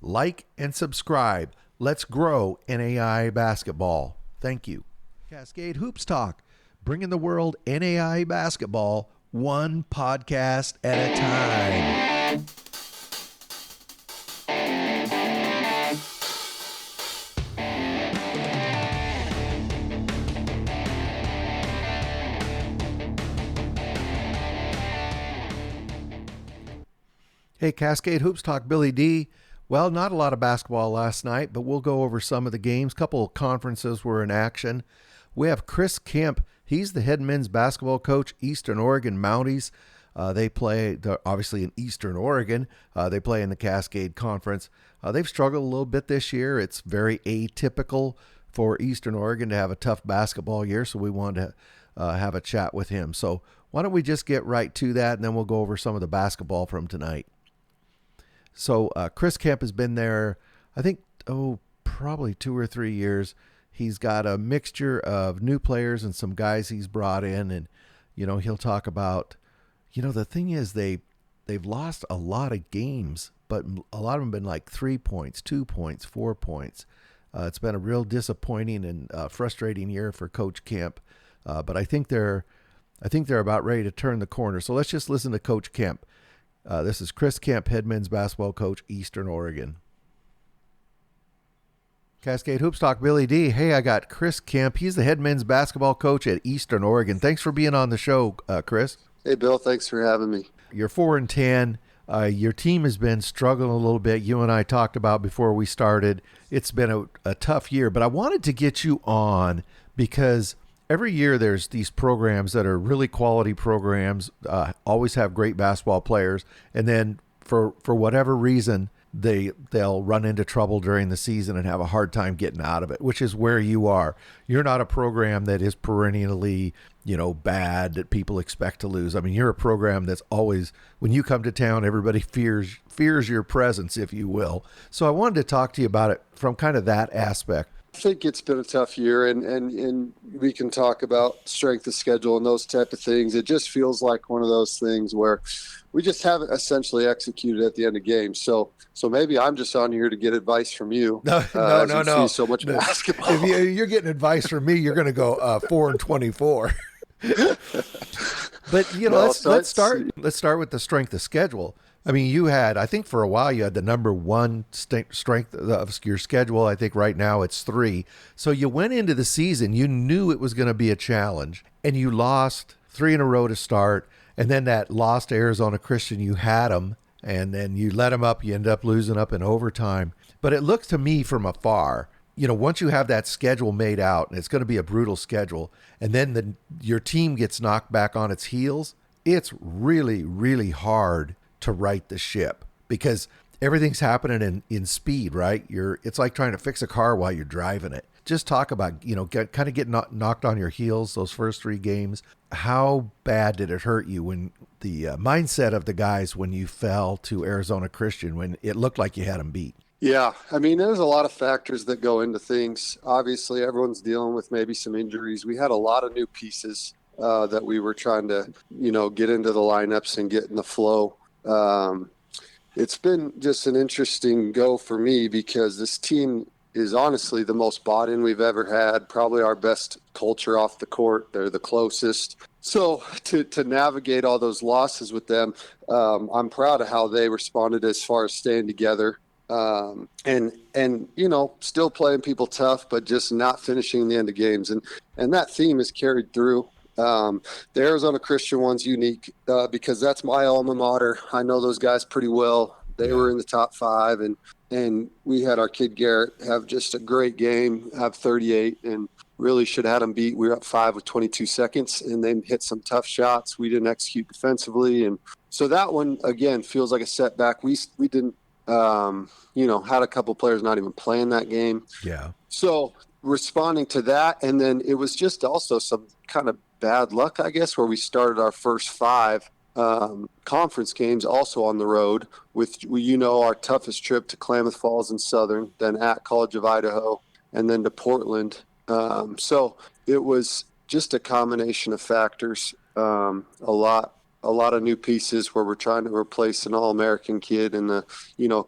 like, and subscribe. Let's grow NAIA basketball. Thank you. Cascade Hoops Talk, bringing the world NAIA basketball one podcast at a time. Hey, Cascade Hoops Talk, Billy D. Well, not a lot of basketball last night, but we'll go over some of the games. A couple of conferences were in action. We have Chris Kemp. He's the head men's basketball coach, Eastern Oregon Mounties. They play, obviously, in Eastern Oregon. They play in the Cascade Conference. They've struggled a little bit this year. It's very atypical for Eastern Oregon to have a tough basketball year, so we wanted to have a chat with him. So why don't we just get right to that, and then we'll go over some of the basketball from tonight. So Chris Kemp has been there, I think, probably 2 or 3 years. He's got a mixture of new players and some guys he's brought in. And, he'll talk about, the thing is they've lost a lot of games, but a lot of them have been like 3 points, 2 points, 4 points. It's been a real disappointing and frustrating year for Coach Kemp. But I think they're about ready to turn the corner. So let's just listen to Coach Kemp. This is Chris Kemp, head men's basketball coach, Eastern Oregon. Cascade Hoops Talk, Billy D. Hey, I got Chris Kemp. He's the head men's basketball coach at Eastern Oregon. Thanks for being on the show, Chris. Hey, Bill. Thanks for having me. You're 4-10. Your team has been struggling a little bit. You and I talked about before we started. It's been a tough year, but I wanted to get you on because every year there's these programs that are really quality programs, always have great basketball players, and then for whatever reason, they'll run into trouble during the season and have a hard time getting out of it, which is where you are. You're not a program that is perennially, bad, that people expect to lose. I mean, you're a program that's always, when you come to town, everybody fears your presence, if you will. So I wanted to talk to you about it from kind of that aspect. I think it's been a tough year, and we can talk about strength of schedule and those type of things. It just feels like one of those things where we just haven't essentially executed at the end of games. So maybe I'm just on here to get advice from you. No. See so much basketball. If you're getting advice from me, you're going to go 4-24. But let's start with the strength of schedule. I mean, you had, I think for a while, you had the number one strength of your schedule. I think right now it's 3. So you went into the season, you knew it was going to be a challenge, and you lost 3 in a row to start. And then that loss to Arizona Christian, you had them, and then you let them up. You end up losing up in overtime. But it looks to me from afar, once you have that schedule made out, and it's going to be a brutal schedule, and then your team gets knocked back on its heels, it's really, really hard to right the ship because everything's happening in speed, right? It's like trying to fix a car while you're driving it. Just talk about, kind of getting knocked on your heels those first 3 games. How bad did it hurt you when the mindset of the guys when you fell to Arizona Christian, when it looked like you had them beat? Yeah, I mean, there's a lot of factors that go into things. Obviously, everyone's dealing with maybe some injuries. We had a lot of new pieces that we were trying to, get into the lineups and get in the flow. It's been just an interesting go for me because this team is honestly the most bought in we've ever had, probably our best culture off the court. They're the closest. So to navigate all those losses with them, I'm proud of how they responded as far as staying together. And still playing people tough, but just not finishing the end of games. And that theme is carried through. The Arizona Christian one's unique because that's my alma mater. I know those guys pretty well. They were in the top 5, and we had our kid Garrett have just a great game, have 38, and really should have had them beat. We were up 5 with 22 seconds, and they hit some tough shots. We didn't execute defensively, and so that one again feels like a setback. We didn't, had a couple players not even playing that game. Yeah. So responding to that, and then it was just also some kind of bad luck, I guess, where we started our first 5 conference games also on the road with, our toughest trip to Klamath Falls and Southern, then at College of Idaho, and then to Portland. So it was just a combination of factors, a lot a lot of new pieces where we're trying to replace an All-American kid and the,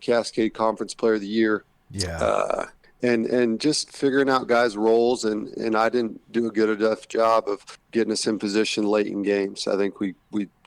Cascade Conference Player of the Year. Yeah. And just figuring out guys' roles, and I didn't do a good enough job of getting us in position late in games. I think we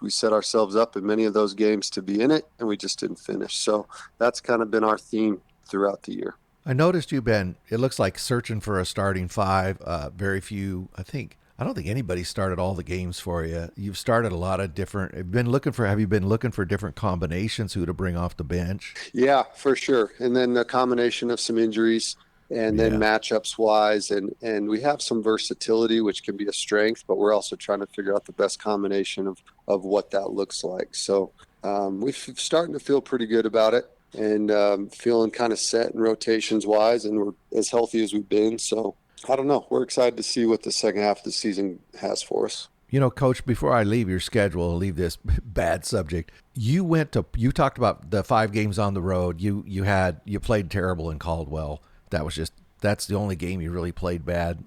set ourselves up in many of those games to be in it, and we just didn't finish. So that's kind of been our theme throughout the year. I noticed you've been, it looks like, searching for a starting five. Very few, I don't think anybody started all the games for you. You've started a lot of different, have you been looking for different combinations who to bring off the bench? Yeah, for sure. And then a combination of some injuries and then Yeah. matchups wise. And we have some versatility, which can be a strength, but we're also trying to figure out the best combination of what that looks like. So we're starting to feel pretty good about it, and feeling kind of set in rotations wise, and we're as healthy as we've been. So I don't know. We're excited to see what the second half of the season has for us. Coach, before I leave your schedule, leave this bad subject. You talked about the 5 games on the road. You played terrible in Caldwell. That's the only game you really played bad,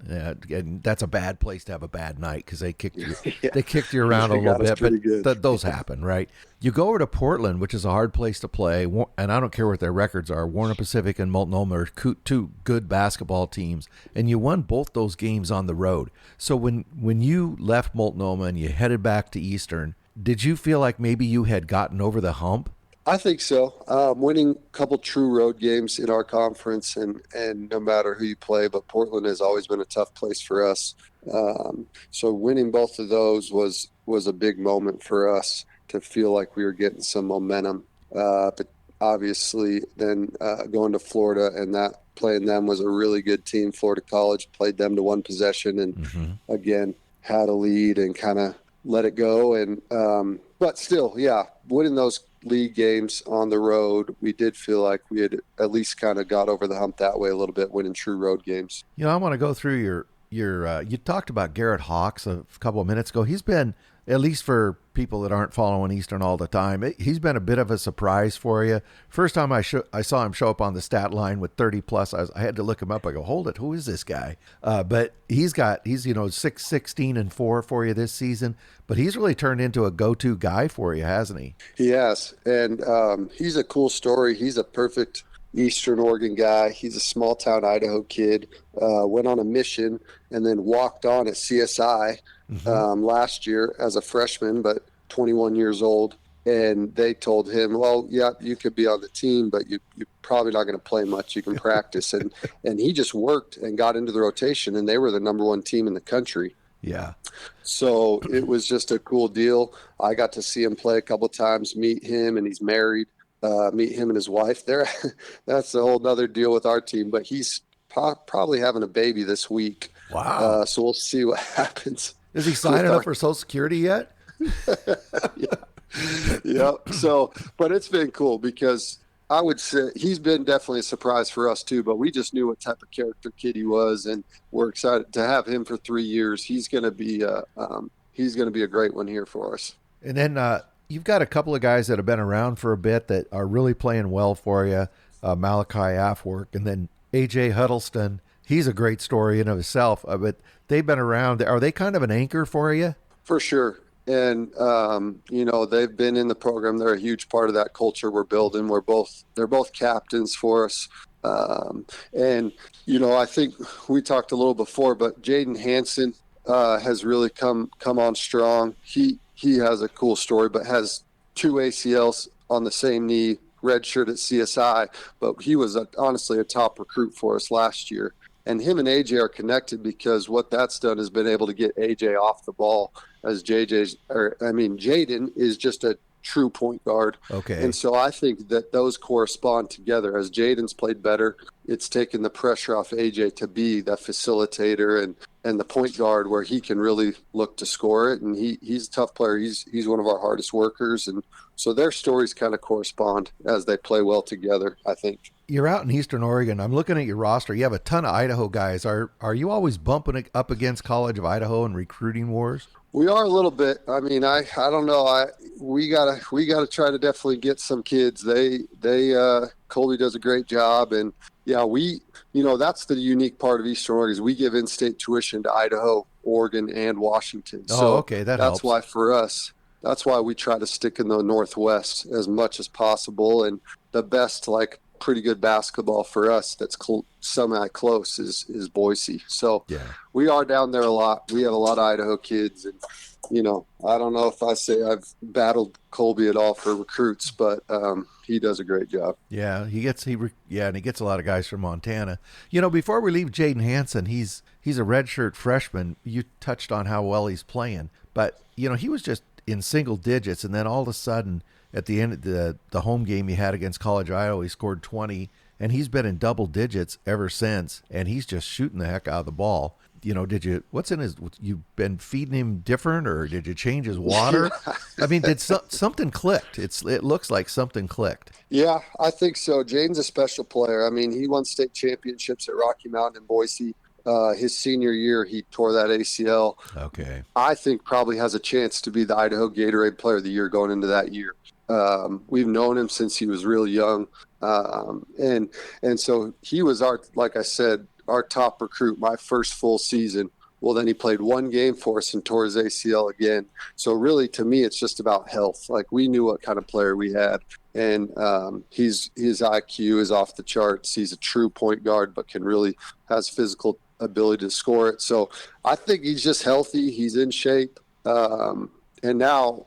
and that's a bad place to have a bad night because they kicked you. Yeah. They kicked you around a little bit, but those happen, right? You go over to Portland, which is a hard place to play, and I don't care what their records are. Warner Pacific and Multnomah are two good basketball teams, and you won both those games on the road. So when you left Multnomah and you headed back to Eastern, did you feel like maybe you had gotten over the hump? I think so. Winning a couple true road games in our conference, and no matter who you play, but Portland has always been a tough place for us. So winning both of those was a big moment for us to feel like we were getting some momentum. But obviously, then going to Florida and that playing them was a really good team. Florida College played them to one possession, and again had a lead and kind of let it go. And but still, yeah, winning those league games on the road, we did feel like we had at least kind of got over the hump that way a little bit, winning true road games. I want to go through your you talked about Garrett Hawks a couple of minutes ago. He's been, at least for people that aren't following Eastern all the time, he's been a bit of a surprise for you. First time I saw him show up on the stat line with 30 plus, I had to look him up. I go, hold it, who is this guy? But he's 6-16-4 for you this season. But he's really turned into a go-to guy for you, hasn't he? He has, and he's a cool story. He's a perfect Eastern Oregon guy. He's a small town Idaho kid. Went on a mission and then walked on at CSI last year as a freshman, but 21 years old. And they told him, well, yeah, you could be on the team, but you're probably not going to play much. You can practice. and he just worked and got into the rotation, and they were the number 1 team in the country. Yeah. So it was just a cool deal. I got to see him play a couple of times, meet him, and he's married. Meet him and his wife. That's a whole nother deal with our team, but he's probably having a baby this week. Wow. So we'll see what happens. Is he signing up for Social Security yet? Yeah. So, but it's been cool because I would say he's been definitely a surprise for us too, but we just knew what type of character kid he was, and we're excited to have him for 3 years. He's going to be a great one here for us. And then you've got a couple of guys that have been around for a bit that are really playing well for you. Malachi Afwork, and then AJ Huddleston. He's a great story in of himself, but they've been around. Are they kind of an anchor for you? For sure. And, they've been in the program. They're a huge part of that culture we're building. They're both captains for us. And I think we talked a little before, but Jaden Hanson has really come on strong. He has a cool story, but has 2 ACLs on the same knee, redshirt at CSI, but he was honestly a top recruit for us last year. And him and AJ are connected because what that's done has been able to get AJ off the ball, as Jaden is just a true point guard. Okay. And so I think that those correspond together. As Jaden's played better, it's taken the pressure off AJ to be the facilitator and the point guard where he can really look to score it. And he's a tough player. He's one of our hardest workers. And so their stories kind of correspond as they play well together, I think. You're out in Eastern Oregon. I'm looking at your roster. You have a ton of Idaho guys. Are you always bumping up against College of Idaho in recruiting wars? We are a little bit. I mean, I don't know. We gotta try to definitely get some kids. Colby does a great job, and yeah, that's the unique part of Eastern Oregon is we give in-state tuition to Idaho, Oregon, and Washington. Oh, okay, that's why for us that's why we try to stick in the Northwest as much as possible. And the best, like, pretty good basketball for us that's semi close is Boise. So Yeah. we are down there a lot. We have a lot of Idaho kids, and I don't know if I say I've battled Colby at all for recruits, but he does a great job. Yeah, and he gets a lot of guys from Montana. Before we leave Jaden Hanson, he's a redshirt freshman. You touched on how well he's playing, but he was just in single digits, and then all of a sudden at the end of the home game he had against College Iowa, he scored 20, and he's been in double digits ever since, and he's just shooting the heck out of the ball. What's in his, you've been feeding him different, or did you change his water? I mean, did something clicked? It looks like something clicked. Yeah, I think so. Jaden's a special player. I mean, he won state championships at Rocky Mountain in Boise. His senior year, he tore that ACL. Okay. I think probably has a chance to be the Idaho Gatorade Player of the Year going into that year. We've known him since he was real young. And so he was like I said, our top recruit my first full season. Well, then he played one game for us and tore his ACL again. So really, to me, it's just about health. Like, we knew what kind of player we had. And his IQ is off the charts. He's a true point guard, but has physical ability to score it. So I think he's just healthy. He's in shape. And now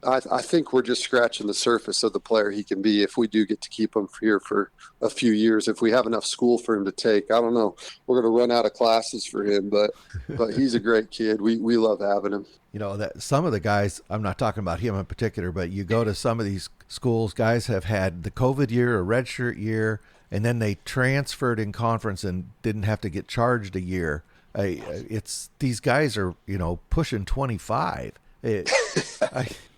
I think we're just scratching the surface of the player he can be if we do get to keep him here for a few years. If we have enough school for him to take, I don't know. We're going to run out of classes for him, but he's a great kid. We love having him. That some of the guys, I'm not talking about him in particular, but you go to some of these schools, guys have had the COVID year, a redshirt year, and then they transferred in conference and didn't have to get charged a year. These guys are, pushing 25.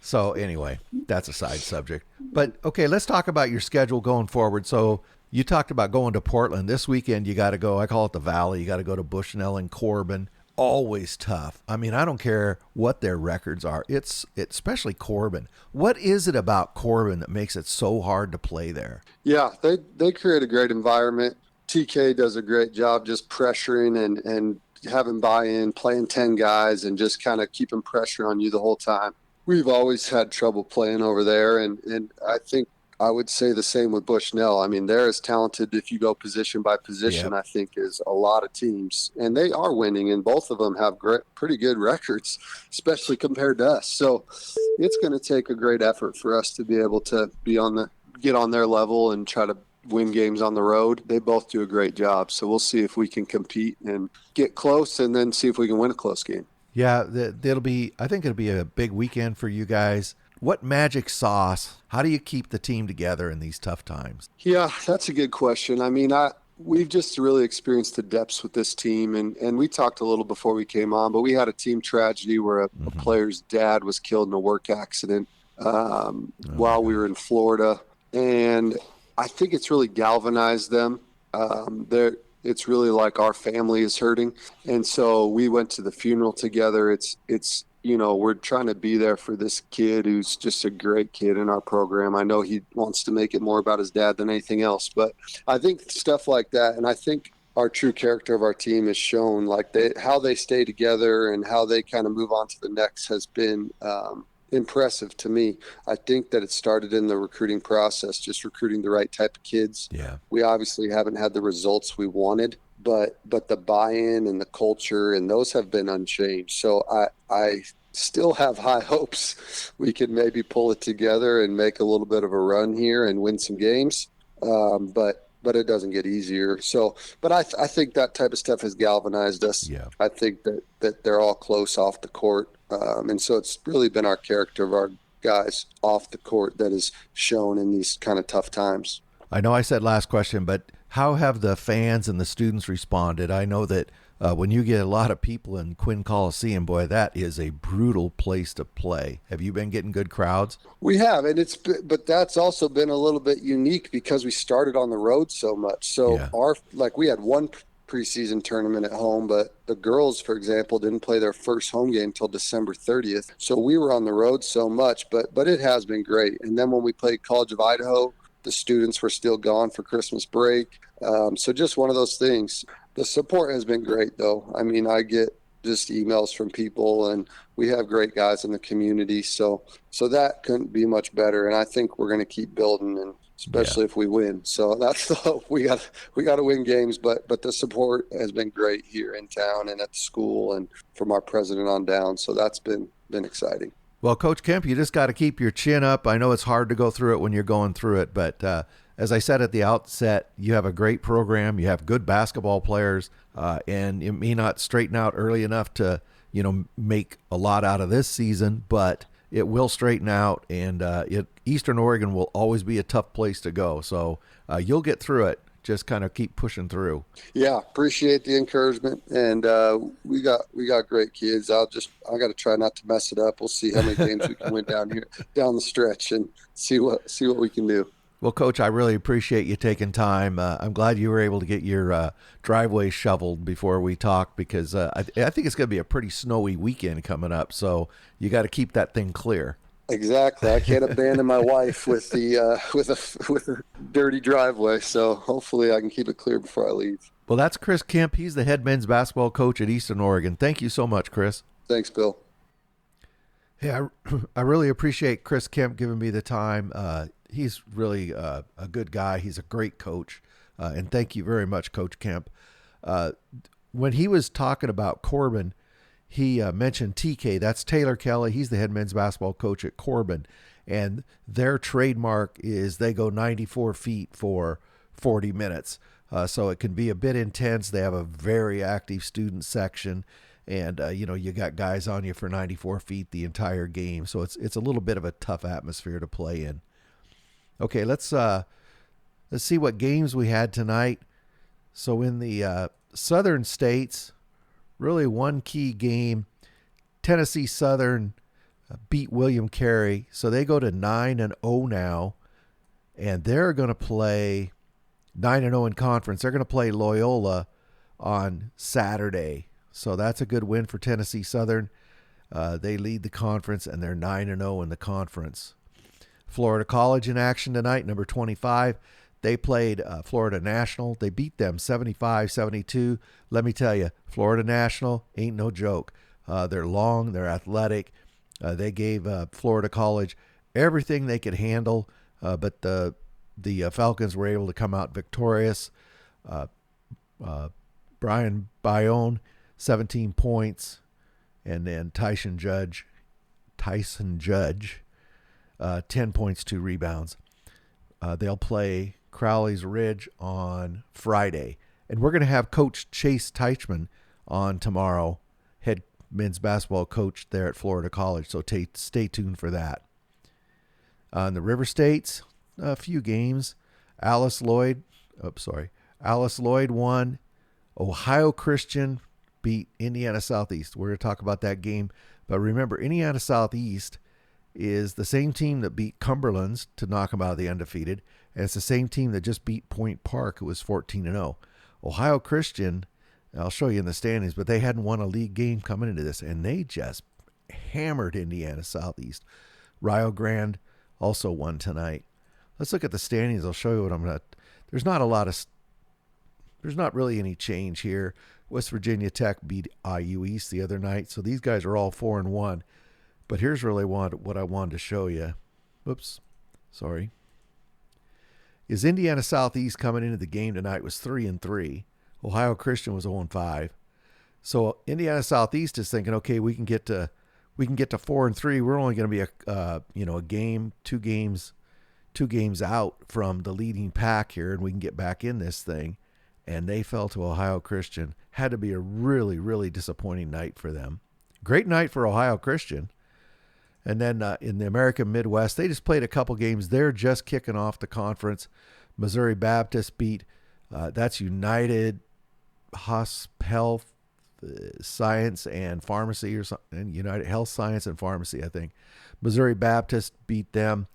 So anyway, that's a side subject. But okay, let's talk about your schedule going forward. So you talked about going to Portland this weekend. You got to go. I call it the Valley. You got to go to Bushnell and Corbin. Always tough. I mean, I don't care what their records are. It's especially Corbin. What is it about Corbin that makes it so hard to play there? Yeah, they create a great environment. TK does a great job just pressuring and having buy-in, playing 10 guys, and just kind of keeping pressure on you the whole time. We've always had trouble playing over there, and I think I would say the same with Bushnell. I mean, they're as talented if you go position by position, yep, I think, as a lot of teams. And they are winning, and both of them have pretty good records, especially compared to us. So it's going to take a great effort for us to be able to get on their level and try to win games on the road. They both do a great job. So we'll see if we can compete and get close, and then see if we can win a close game. Yeah, I think it'll be a big weekend for you guys. What magic sauce? How do you keep the team together in these tough times? Yeah, that's a good question. I mean, we've just really experienced the depths with this team, and we talked a little before we came on, but we had a team tragedy where a player's dad was killed in a work accident while we were in Florida, and I think it's really galvanized them. It's really like our family is hurting. And so we went to the funeral together. It's we're trying to be there for this kid who's just a great kid in our program. I know he wants to make it more about his dad than anything else, but I think stuff like that, and I think our true character of our team is shown, like how they stay together and how they kind of move on to the next has been impressive to me. I think that it started in the recruiting process, just recruiting the right type of kids. Yeah. We obviously haven't had the results we wanted, but the buy-in and the culture, and those have been unchanged. So I still have high hopes we can maybe pull it together and make a little bit of a run here and win some games. But it doesn't get easier. So, but I think that type of stuff has galvanized us. Yeah. I think that they're all close off the court. And so it's really been our character of our guys off the court that is shown in these kind of tough times. I know I said last question, but how have the fans and the students responded? I know that when you get a lot of people in Quinn Coliseum, boy, that is a brutal place to play. Have you been getting good crowds? We have, but that's also been a little bit unique because we started on the road so much. So yeah. We had one preseason tournament at home, but the girls, for example, didn't play their first home game till December 30th. So we were on the road so much, but it has been great. And then when we played College of Idaho, the students were still gone for Christmas break. So just one of those things. The support has been great, though. I mean, I get just emails from people, and we have great guys in the community. So that couldn't be much better. And I think we're going to keep building, and especially if we win. So that's the hope. We got to win games, but the support has been great here in town and at the school and from our president on down. So that's been exciting. Well, Coach Kemp, you just got to keep your chin up. I know it's hard to go through it when you're going through it, but as I said at the outset, you have a great program. You have good basketball players, and it may not straighten out early enough to, make a lot out of this season, but it will straighten out, and Eastern Oregon will always be a tough place to go. So you'll get through it. Just kind of keep pushing through. Yeah, appreciate the encouragement, and we got great kids. I got to try not to mess it up. We'll see how many games we can win down the stretch, and see what we can do. Well, Coach, I really appreciate you taking time. I'm glad you were able to get your driveway shoveled before we talk, because I think it's going to be a pretty snowy weekend coming up. So you got to keep that thing clear. Exactly. I can't abandon my wife with with a dirty driveway. So hopefully I can keep it clear before I leave. Well, that's Chris Kemp. He's the head men's basketball coach at Eastern Oregon. Thank you so much, Chris. Thanks, Bill. Hey, I really appreciate Chris Kemp giving me the time. He's really a good guy. He's a great coach. And thank you very much, Coach Kemp. When he was talking about Corbin, he mentioned TK. That's Taylor Kelly. He's the head men's basketball coach at Corbin. And their trademark is they go 94 feet for 40 minutes. So it can be a bit intense. They have a very active student section. And, you got guys on you for 94 feet the entire game. So it's a little bit of a tough atmosphere to play in. Okay, let's see what games we had tonight. So in the southern states, really one key game, Tennessee Southern beat William Carey. So they go to 9-0 now, and they're going to play 9-0 in conference. They're going to play Loyola on Saturday. So that's a good win for Tennessee Southern. They lead the conference, and they're 9-0 in the conference. Florida College in action tonight, number 25. They played Florida National. They beat them 75-72. Let me tell you, Florida National ain't no joke. They're long, they're athletic. They gave Florida College everything they could handle, but the Falcons were able to come out victorious. Brian Bayonne, 17 points, and then Tyson Judge, 10 points, 2 rebounds. They'll play Crowley's Ridge on Friday. And we're going to have Coach Chase Teichman on tomorrow, head men's basketball coach there at Florida College. So stay tuned for that. In the River States, a few games. Alice Lloyd won. Ohio Christian beat Indiana Southeast. We're going to talk about that game. But remember, Indiana Southeast is the same team that beat Cumberland's to knock them out of the undefeated, and it's the same team that just beat Point Park, who was 14-0. Ohio Christian, I'll show you in the standings, but they hadn't won a league game coming into this, and they just hammered Indiana Southeast. Rio Grande also won tonight. Let's look at the standings. I'll show you what I'm going to. There's not really any change here. West Virginia Tech beat IU East the other night, so these guys are all 4-1. But here's really what I wanted to show you. Is Indiana Southeast coming into the game tonight was 3-3. Ohio Christian was 0-5. So Indiana Southeast is thinking, okay, we can get to 4-3. We're only going to be a game, two games out from the leading pack here, and we can get back in this thing. And they fell to Ohio Christian. Had to be a really, really disappointing night for them. Great night for Ohio Christian. And then in the American Midwest, they just played a couple games. They're just kicking off the conference. Missouri Baptist beat, that's United Health Science and Pharmacy or something. United Health Science and Pharmacy, I think. Missouri Baptist beat them,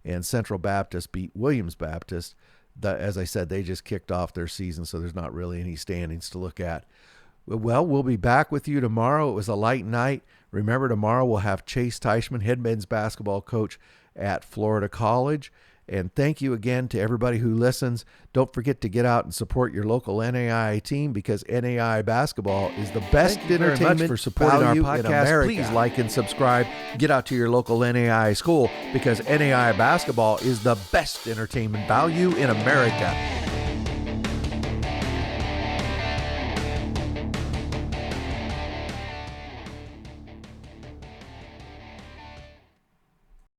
and Central Baptist beat Williams Baptist. As I said, they just kicked off their season, so there's not really any standings to look at. Well, we'll be back with you tomorrow. It was a light night. Remember, tomorrow we'll have Chase Teichman, head men's basketball coach at Florida College. And thank you again to everybody who listens. Don't forget to get out and support your local NAIA team, because NAIA basketball is the best Thank you very entertainment much for supporting our value podcast. in America. Please like and subscribe. Get out to your local NAIA school, because NAIA basketball is the best entertainment value in America.